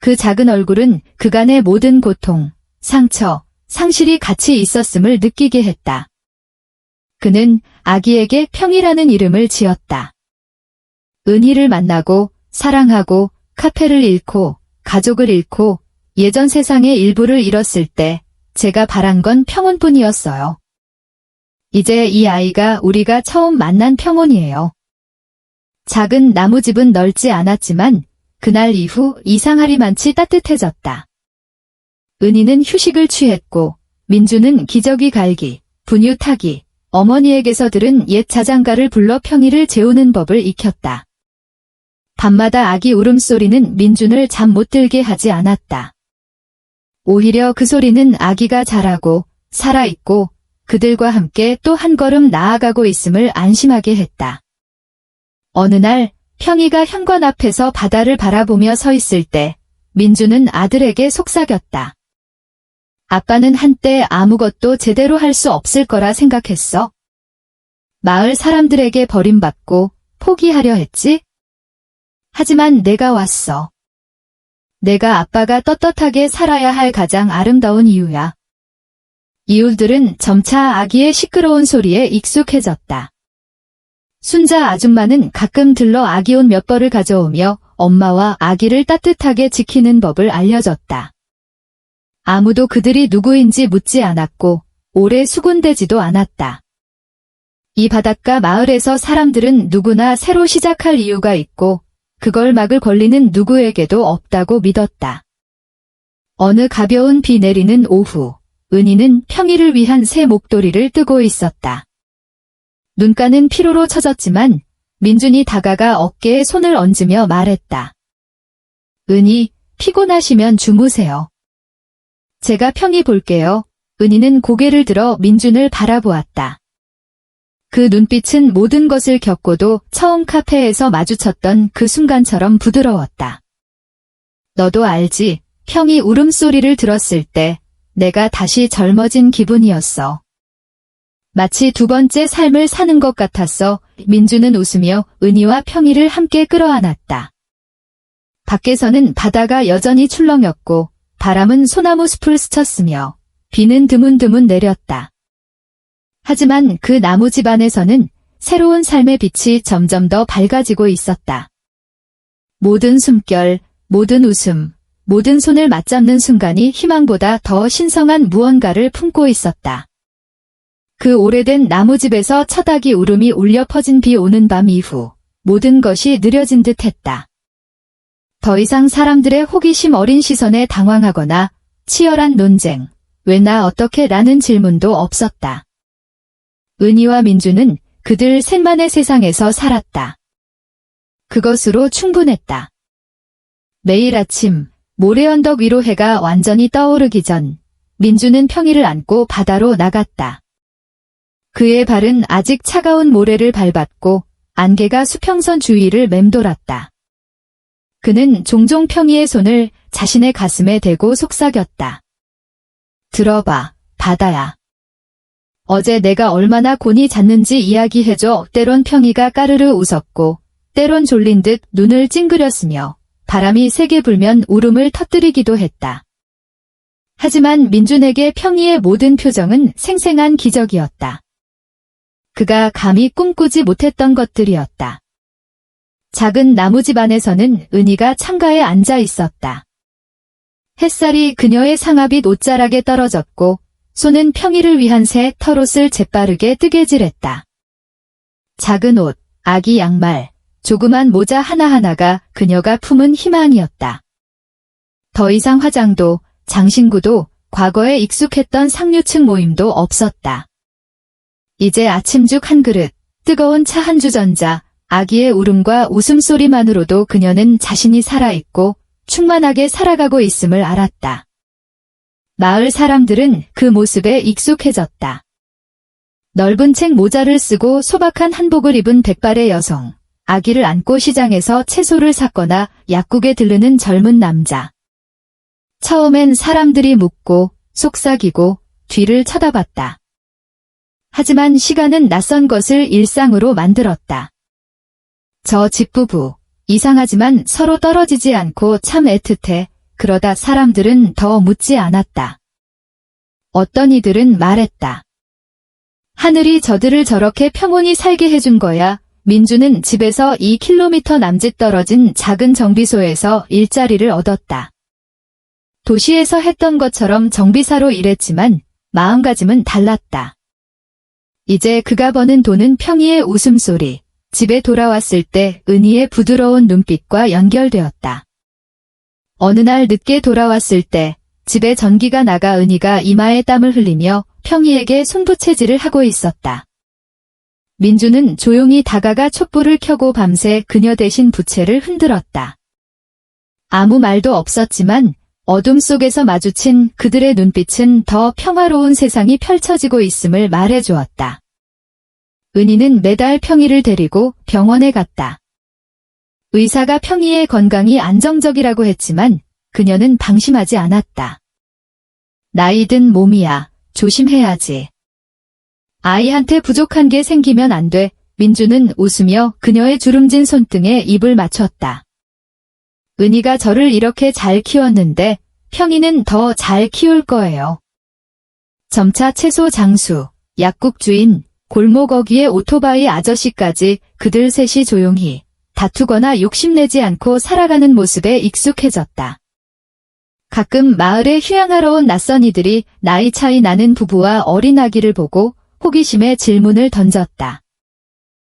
그 작은 얼굴은 그간의 모든 고통, 상처, 상실이 같이 있었음을 느끼게 했다. 그는 아기에게 평이라는 이름을 지었다. 은희를 만나고 사랑하고 카페를 잃고 가족을 잃고 예전 세상의 일부를 잃었을 때 제가 바란 건 평온뿐이었어요. 이제 이 아이가 우리가 처음 만난 평온이에요. 작은 나무집은 넓지 않았지만 그날 이후 이상하리만치 따뜻해졌다. 은희는 휴식을 취했고 민주는 기저귀 갈기, 분유 타기, 어머니에게서 들은 옛 자장가를 불러 평일을 재우는 법을 익혔다. 밤마다 아기 울음소리는 민준을 잠 못 들게 하지 않았다. 오히려 그 소리는 아기가 자라고 살아있고 그들과 함께 또 한 걸음 나아가고 있음을 안심하게 했다. 어느 날 평이가 현관 앞에서 바다를 바라보며 서 있을 때 민주는 아들에게 속삭였다. 아빠는 한때 아무것도 제대로 할 수 없을 거라 생각했어. 마을 사람들에게 버림받고 포기하려 했지? 하지만 내가 왔어. 내가 아빠가 떳떳하게 살아야 할 가장 아름다운 이유야. 이웃들은 점차 아기의 시끄러운 소리에 익숙해졌다. 순자 아줌마는 가끔 들러 아기 옷 몇 벌을 가져오며 엄마와 아기를 따뜻하게 지키는 법을 알려줬다. 아무도 그들이 누구인지 묻지 않았고 오래 수군대지도 않았다. 이 바닷가 마을에서 사람들은 누구나 새로 시작할 이유가 있고 그걸 막을 권리는 누구에게도 없다고 믿었다. 어느 가벼운 비 내리는 오후, 은희는 평일을 위한 새 목도리를 뜨고 있었다. 눈가는 피로로 처졌지만 민준이 다가가 어깨에 손을 얹으며 말했다. 은희, 피곤하시면 주무세요. 제가 평이 볼게요. 은희는 고개를 들어 민준을 바라보았다. 그 눈빛은 모든 것을 겪고도 처음 카페에서 마주쳤던 그 순간처럼 부드러웠다. 너도 알지, 평이 울음소리를 들었을 때 내가 다시 젊어진 기분이었어. 마치 두 번째 삶을 사는 것 같았어. 민주는 웃으며 은희와 평이를 함께 끌어안았다. 밖에서는 바다가 여전히 출렁였고 바람은 소나무 숲을 스쳤으며 비는 드문드문 내렸다. 하지만 그 나무집 안에서는 새로운 삶의 빛이 점점 더 밝아지고 있었다. 모든 숨결, 모든 웃음, 모든 손을 맞잡는 순간이 희망보다 더 신성한 무언가를 품고 있었다. 그 오래된 나무집에서 첫 아기 울음이 울려 퍼진 비 오는 밤 이후 모든 것이 느려진 듯했다. 더 이상 사람들의 호기심 어린 시선에 당황하거나 치열한 논쟁, 왜 나 어떻게 라는 질문도 없었다. 은희와 민주는 그들 셋만의 세상에서 살았다. 그것으로 충분했다. 매일 아침 모래언덕 위로 해가 완전히 떠오르기 전 민주는 평이를 안고 바다로 나갔다. 그의 발은 아직 차가운 모래를 밟았고 안개가 수평선 주위를 맴돌았다. 그는 종종 평이의 손을 자신의 가슴에 대고 속삭였다. 들어봐, 바다야. 어제 내가 얼마나 곤히 잤는지 이야기해줘. 때론 평이가 까르르 웃었고 때론 졸린 듯 눈을 찡그렸으며 바람이 세게 불면 울음을 터뜨리기도 했다. 하지만 민준에게 평이의 모든 표정은 생생한 기적이었다. 그가 감히 꿈꾸지 못했던 것들이었다. 작은 나무집 안에서는 은희가 창가에 앉아 있었다. 햇살이 그녀의 상아빛 옷자락에 떨어졌고 손은 평이를 위한 새 털옷을 재빠르게 뜨개질했다. 작은 옷, 아기 양말, 조그만 모자 하나하나가 그녀가 품은 희망이었다. 더 이상 화장도, 장신구도, 과거에 익숙했던 상류층 모임도 없었다. 이제 아침죽 한 그릇, 뜨거운 차 한 주전자, 아기의 울음과 웃음소리만으로도 그녀는 자신이 살아있고 충만하게 살아가고 있음을 알았다. 마을 사람들은 그 모습에 익숙해졌다. 넓은 책 모자를 쓰고 소박한 한복을 입은 백발의 여성, 아기를 안고 시장에서 채소를 샀거나 약국에 들르는 젊은 남자. 처음엔 사람들이 묻고 속삭이고 뒤를 쳐다봤다. 하지만 시간은 낯선 것을 일상으로 만들었다. 저 집부부, 이상하지만 서로 떨어지지 않고 참 애틋해. 그러다 사람들은 더 묻지 않았다. 어떤 이들은 말했다. 하늘이 저들을 저렇게 평온히 살게 해준 거야. 민주는 집에서 2km 남짓 떨어진 작은 정비소에서 일자리를 얻었다. 도시에서 했던 것처럼 정비사로 일했지만 마음가짐은 달랐다. 이제 그가 버는 돈은 평희의 웃음소리, 집에 돌아왔을 때 은희의 부드러운 눈빛과 연결되었다. 어느 날 늦게 돌아왔을 때 집에 전기가 나가 은희가 이마에 땀을 흘리며 평희에게 손부채질을 하고 있었다. 민주는 조용히 다가가 촛불을 켜고 밤새 그녀 대신 부채를 흔들었다. 아무 말도 없었지만 어둠 속에서 마주친 그들의 눈빛은 더 평화로운 세상이 펼쳐지고 있음을 말해주었다. 은희는 매달 평희를 데리고 병원에 갔다. 의사가 평희의 건강이 안정적이라고 했지만 그녀는 방심하지 않았다. 나이 든 몸이야. 조심해야지. 아이한테 부족한 게 생기면 안 돼. 민주는 웃으며 그녀의 주름진 손등에 입을 맞췄다. 은희가 저를 이렇게 잘 키웠는데 평희는 더 잘 키울 거예요. 점차 채소 장수, 약국 주인, 골목 어귀의 오토바이 아저씨까지 그들 셋이 조용히 다투거나 욕심내지 않고 살아가는 모습에 익숙해졌다. 가끔 마을에 휴양하러 온 낯선 이들이 나이 차이 나는 부부와 어린 아기를 보고 호기심에 질문을 던졌다.